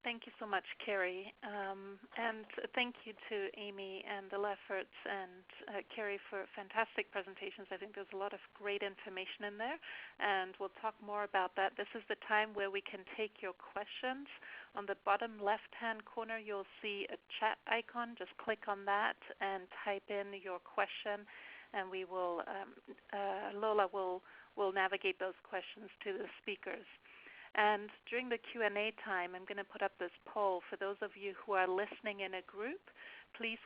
A: Thank you so much, Carrie. And thank you to Amy and the Lefferts and Carrie for fantastic presentations. I think there's a lot of great information in there, and we'll talk more about that. This is the time where we can take your questions. On the bottom left-hand corner, you'll see a chat icon. Just click on that and type in your question, and we will, Lola will navigate those questions to the speakers. And during the Q&A time, I'm going to put up this poll. For those of you who are listening in a group, please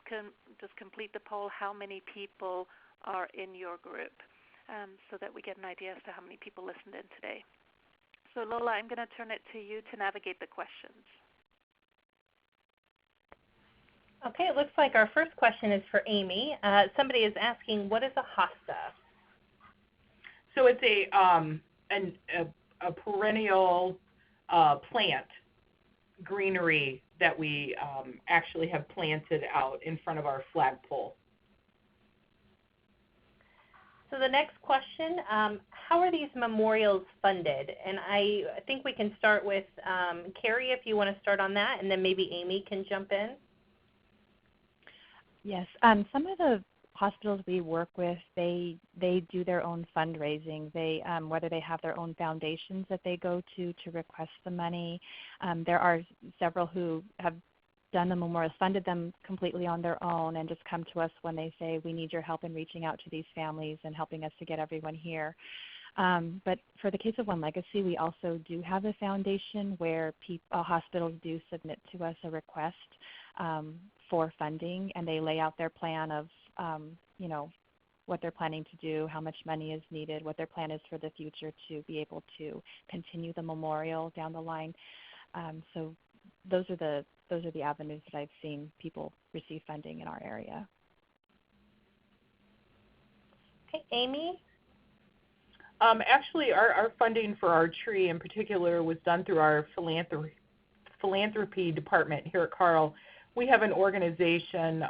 A: just complete the poll how many people are in your group so that we get an idea as to how many people listened in today. So Lola, I'm going to turn it to you to navigate the questions.
B: Okay, it looks like our first question is for Amy. Somebody is asking, what is a hosta?
C: So it's a perennial plant, greenery that we actually have planted out in front of our flagpole.
B: So the next question, how are these memorials funded? And I think we can start with Carrie, if you want to start on that, and then maybe Amy can jump in.
F: Yes, some of the hospitals we work with, they do their own fundraising. They whether they have their own foundations that they go to request the money. There are several who have done the memorials, funded them completely on their own, and just come to us when they say, we need your help in reaching out to these families and helping us to get everyone here. But for the case of One Legacy, we also do have a foundation where hospitals do submit to us a request for funding, and they lay out their plan of what they're planning to do, how much money is needed, what their plan is for the future to be able to continue the memorial down the line. So those are the avenues that I've seen people receive funding in our area.
B: Okay, Amy?
C: Actually, our funding for our tree in particular was done through our philanthropy department here at Carle. We have an organization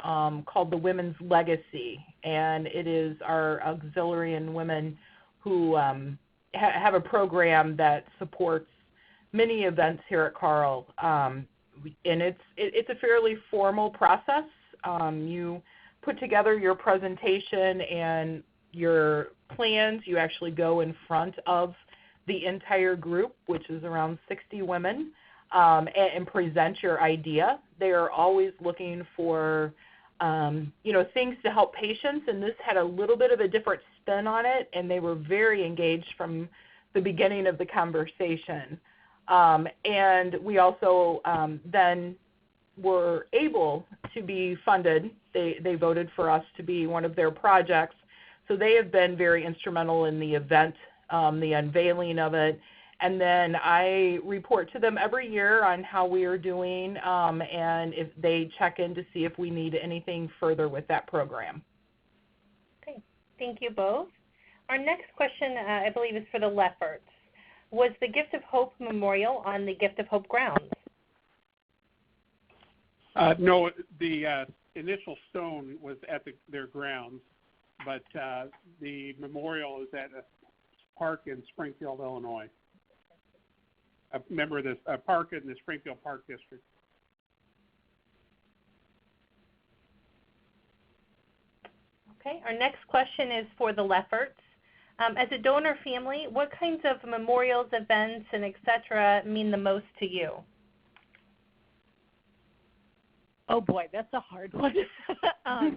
C: called the Women's Legacy, and it is our auxiliary and women who have a program that supports many events here at Carle. And it's a fairly formal process. You put together your presentation and your plans. You actually go in front of the entire group, which is around 60 women, and present your idea. They are always looking for things to help patients, and this had a little bit of a different spin on it, and they were very engaged from the beginning of the conversation. And we also then were able to be funded. They voted for us to be one of their projects. So they have been very instrumental in the event, the unveiling of it. And then I report to them every year on how we are doing, and if they check in to see if we need anything further with that program.
B: Okay, thank you both. Our next question, I believe, is for the Lefferts. Was the Gift of Hope Memorial on the Gift of Hope grounds?
E: No, the initial stone was at their grounds, but the memorial is at a park in Springfield, Illinois. A member of this park in the Springfield Park District.
B: Okay, our next question is for the Lefferts. As a donor family, what kinds of memorials, events, and et cetera mean the most to you?
D: Oh boy, that's a hard one. I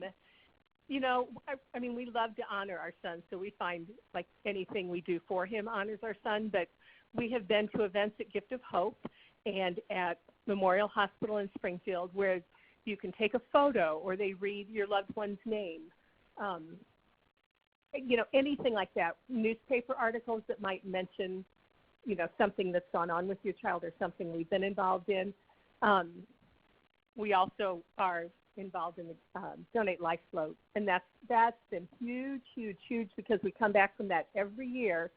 D: mean, we love to honor our son, so we find like anything we do for him honors our son, but we have been to events at Gift of Hope and at Memorial Hospital in Springfield where you can take a photo or they read your loved one's name. Anything like that. Newspaper articles that might mention, something that's gone on with your child or something we've been involved in. We also are involved in the Donate Life Float, and that's been huge because we come back from that every year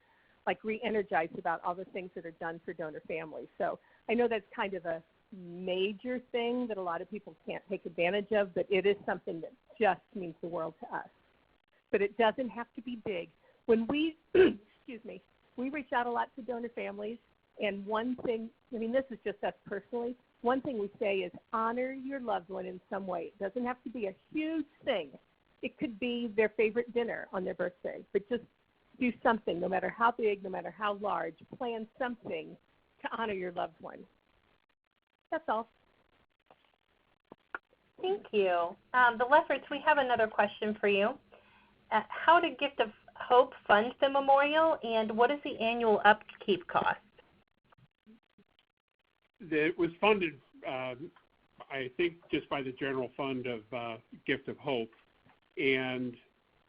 D: like re-energized about all the things that are done for donor families. So I know that's kind of a major thing that a lot of people can't take advantage of, but it is something that just means the world to us. But it doesn't have to be big. When we, we reach out a lot to donor families, And one thing, I mean, this is just us personally, one thing we say is honor your loved one in some way. It doesn't have to be a huge thing. It could be their favorite dinner on their birthday, but just do something, no matter how big, no matter how large. Plan something to honor your loved one. That's all.
B: Thank you. The Lefferts, we have another question for you. How did Gift of Hope fund the memorial, and what is the annual upkeep cost?
E: It was funded, I think, just by the general fund of Gift of Hope. And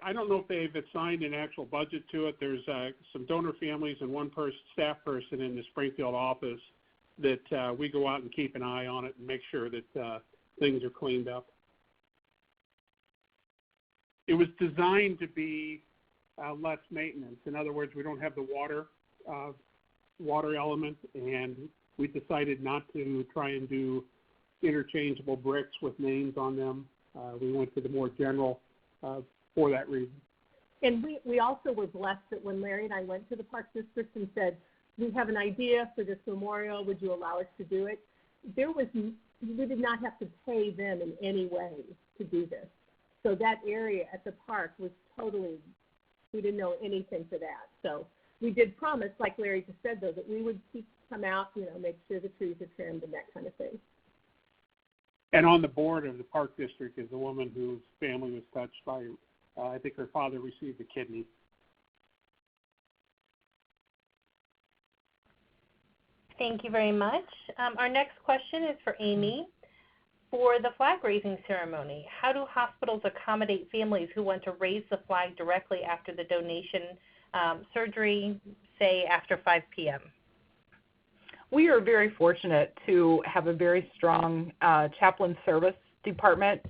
E: I don't know if they've assigned an actual budget to it. There's some donor families and one staff person in the Springfield office that we go out and keep an eye on it and make sure that things are cleaned up. It was designed to be less maintenance. In other words, we don't have the water element, and we decided not to try and do interchangeable bricks with names on them. We went to the more general for that reason.
D: And we also were blessed that when Larry and I went to the Park District and said, we have an idea for this memorial, would you allow us to do it? We did not have to pay them in any way to do this. So that area at the park was totally, we didn't know anything for that. So we did promise, like Larry just said, though, that we would come out, make sure the trees are trimmed and that kind of thing.
E: And on the board of the Park District is a woman whose family was touched by, I think her father received a kidney.
B: Thank you very much. Our next question is for Amy. For the flag raising ceremony, how do hospitals accommodate families who want to raise the flag directly after the donation surgery, say after 5 p.m.?
C: We are very fortunate to have a very strong chaplain service department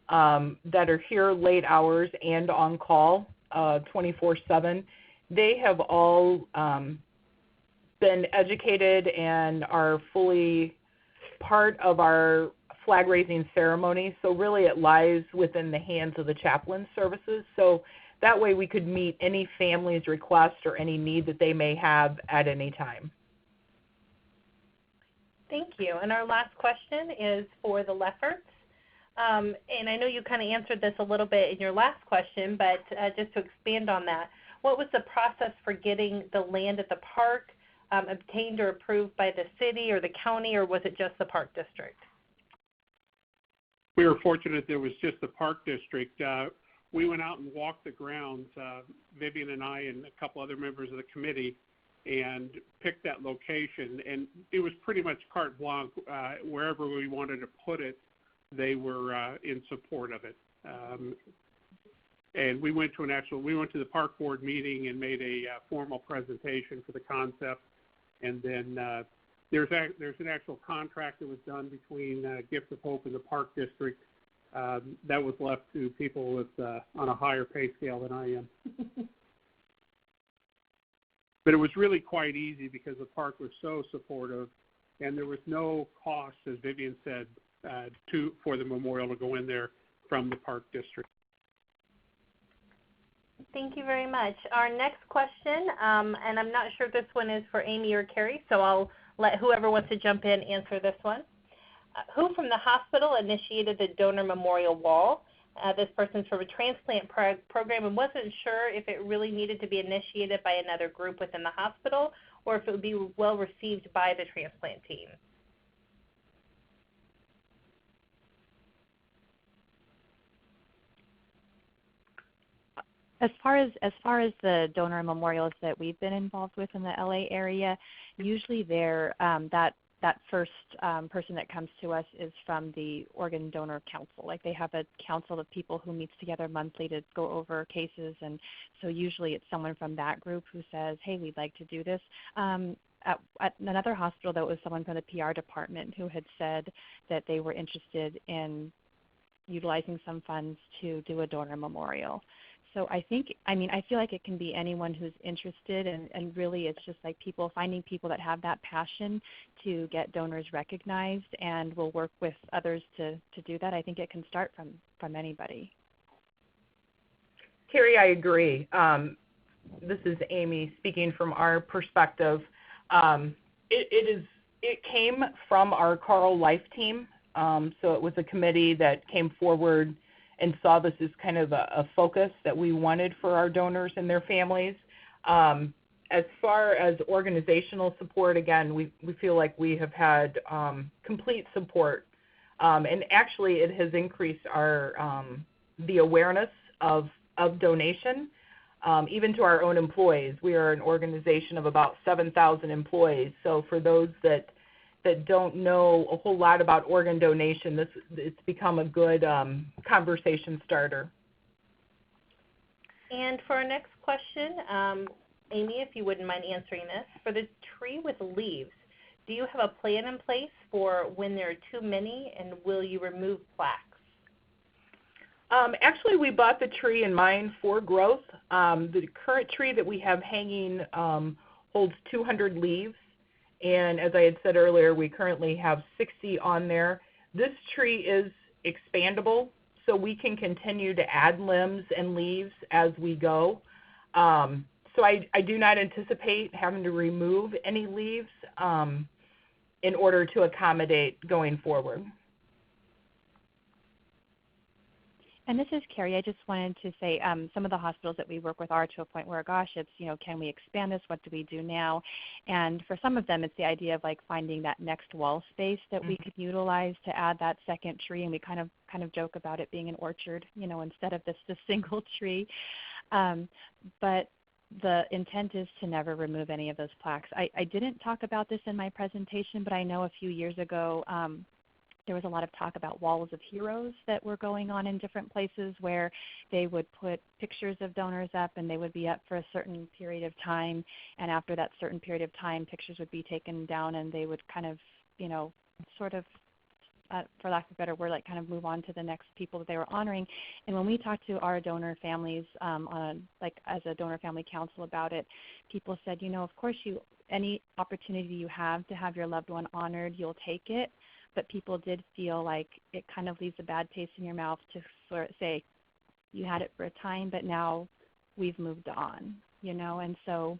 C: that are here late hours and on call 24/7. They have all been educated and are fully part of our flag raising ceremony. So really it lies within the hands of the chaplain services. So that way we could meet any family's request or any need that they may have at any time.
B: Thank you. And our last question is for the Lefferts. And I know you kind of answered this a little bit in your last question, but just to expand on that, what was the process for getting the land at the park obtained or approved by the city or the county, or was it just the Park District?
E: We were fortunate there was just the Park District. We went out and walked the grounds, Vivian and I and a couple other members of the committee, and picked that location. And it was pretty much carte blanche. Wherever we wanted to put it, they were in support of it. And we went to the park board meeting and made a formal presentation for the concept. And then there's an actual contract that was done between Gift of Hope and the Park District that was left to people with on a higher pay scale than I am. But it was really quite easy because the park was so supportive, and there was no cost, as Vivian said, for the memorial to go in there from the Park District.
B: Thank you very much. Our next question, and I'm not sure if this one is for Amy or Carrie, so I'll let whoever wants to jump in answer this one. Who from the hospital initiated the donor memorial wall? This person's from a transplant program and wasn't sure if it really needed to be initiated by another group within the hospital or if it would be well received by the transplant team.
F: As far as the donor memorials that we've been involved with in the LA area, usually they're that first person that comes to us is from the Organ Donor Council. Like they have a council of people who meets together monthly to go over cases, and so usually it's someone from that group who says, hey, we'd like to do this. At another hospital, that was someone from the PR department who had said that they were interested in utilizing some funds to do a donor memorial. So I feel like it can be anyone who's interested, and really it's just like finding people that have that passion to get donors recognized, and we'll work with others to do that. I think it can start from anybody.
C: Carrie, I agree. This is Amy speaking from our perspective. It came from our Carle Life team. So it was a committee that came forward and saw this as kind of a focus that we wanted for our donors and their families. As far as organizational support, again, we feel like we have had complete support. And actually it has increased our the awareness of donation, even to our own employees. We are an organization of about 7,000 employees. So for those that don't know a whole lot about organ donation, it's become a good conversation starter.
B: And for our next question, Amy, if you wouldn't mind answering this, for the tree with leaves, do you have a plan in place for when there are too many, and will you remove plaques?
C: Actually, we bought the tree in mind for growth. The current tree that we have hanging holds 200 leaves. And as I had said earlier, we currently have 60 on there. This tree is expandable, so we can continue to add limbs and leaves as we go. So I do not anticipate having to remove any leaves in order to accommodate going forward.
F: And this is Carrie. I just wanted to say some of the hospitals that we work with are to a point where, gosh, it's, can we expand this? What do we do now? And for some of them, it's the idea of like finding that next wall space that we could utilize to add that second tree. And we kind of joke about it being an orchard, instead of this single tree. But the intent is to never remove any of those plaques. I didn't talk about this in my presentation, but I know a few years ago there was a lot of talk about walls of heroes that were going on in different places where they would put pictures of donors up and they would be up for a certain period of time. And after that certain period of time, pictures would be taken down and they would kind of, sort of, for lack of a better word, like kind of move on to the next people that they were honoring. And when we talked to our donor families as a donor family council about it, people said, of course any opportunity you have to have your loved one honored, you'll take it. But people did feel like it kind of leaves a bad taste in your mouth to sort of say, you had it for a time, but now we've moved on, And so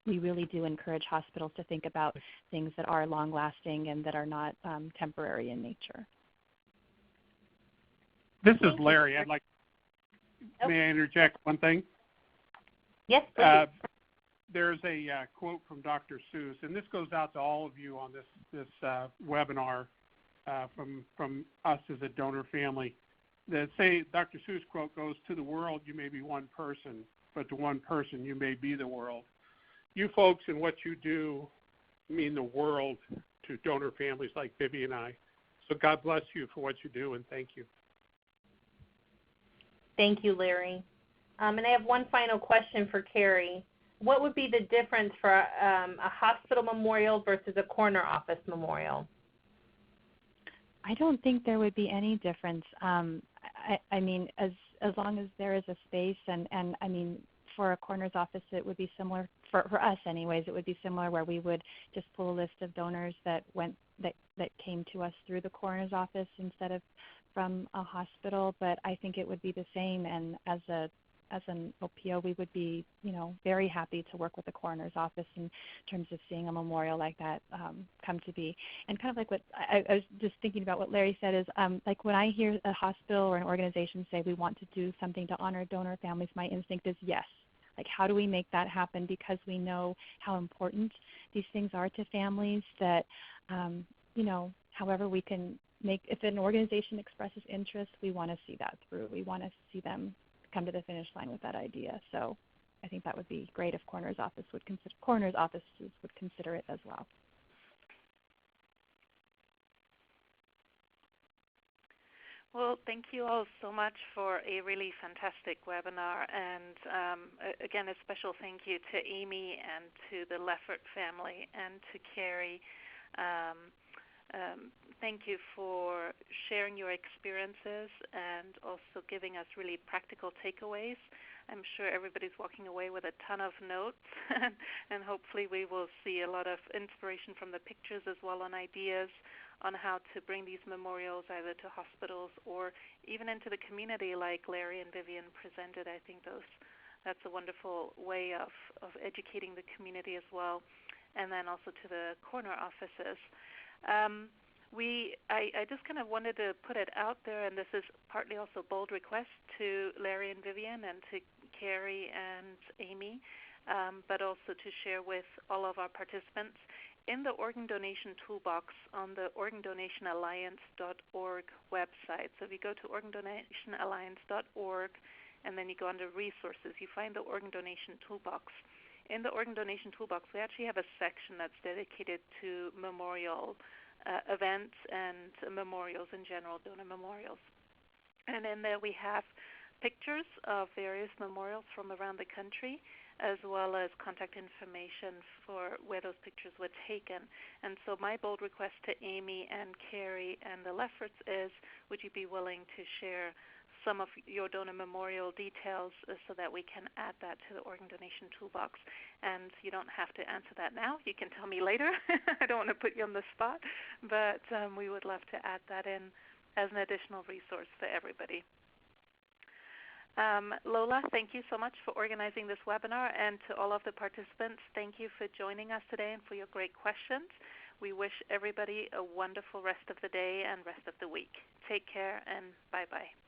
F: we really do encourage hospitals to think about things that are long-lasting and that are not temporary in nature.
E: This is Larry. May I interject one thing?
B: Yes, please.
E: There's a quote from Dr. Seuss, and this goes out to all of you on this webinar. From us as a donor family, that say Dr. Seuss quote goes, "To the world you may be one person, but to one person you may be the world." You folks and what you do mean the world to donor families like Vivi and I. So God bless you for what you do, and thank you.
B: Thank you, Larry. And I have one final question for Carrie. What would be the difference for a hospital memorial versus a corner office memorial?
F: I don't think there would be any difference. I mean, as long as there is a space, and I mean, for a coroner's office, it would be similar, for us anyways, it would be similar where we would just pull a list of donors that came to us through the coroner's office instead of from a hospital. But I think it would be the same, and as an OPO, we would be, very happy to work with the coroner's office in terms of seeing a memorial like that come to be. And kind of like what I was just thinking about what Larry said is, like when I hear a hospital or an organization say we want to do something to honor donor families, my instinct is yes. Like, how do we make that happen? Because we know how important these things are to families that, however we can make, if an organization expresses interest, we want to see that through. We want to see them come to the finish line with that idea. So I think that would be great if coroner's offices would consider it as well.
A: Well, thank you all so much for a really fantastic webinar. And again, a special thank you to Amy and to the Leffert family and to Carrie. Thank you for sharing your experiences and also giving us really practical takeaways. I'm sure everybody's walking away with a ton of notes, and hopefully we will see a lot of inspiration from the pictures as well on ideas on how to bring these memorials either to hospitals or even into the community like Larry and Vivian presented. I think that's a wonderful way of educating the community as well. and then also to the corner offices. I just kind of wanted to put it out there, and this is partly also a bold request to Larry and Vivian and to Carrie and Amy, but also to share with all of our participants. In the Organ Donation Toolbox on the organdonationalliance.org website, so if you go to organdonationalliance.org and then you go under Resources, you find the Organ Donation Toolbox. In the Organ Donation Toolbox, we actually have a section that's dedicated to memorial events and memorials in general, donor memorials. And in there we have pictures of various memorials from around the country, as well as contact information for where those pictures were taken. And so my bold request to Amy and Carrie and the Lefferts is, would you be willing to share some of your donor memorial details so that we can add that to the Organ Donation Toolbox? And you don't have to answer that now. You can tell me later. I don't want to put you on the spot, but we would love to add that in as an additional resource for everybody. Lola, thank you so much for organizing this webinar, and to all of the participants, thank you for joining us today and for your great questions. We wish everybody a wonderful rest of the day and rest of the week. Take care, and bye-bye.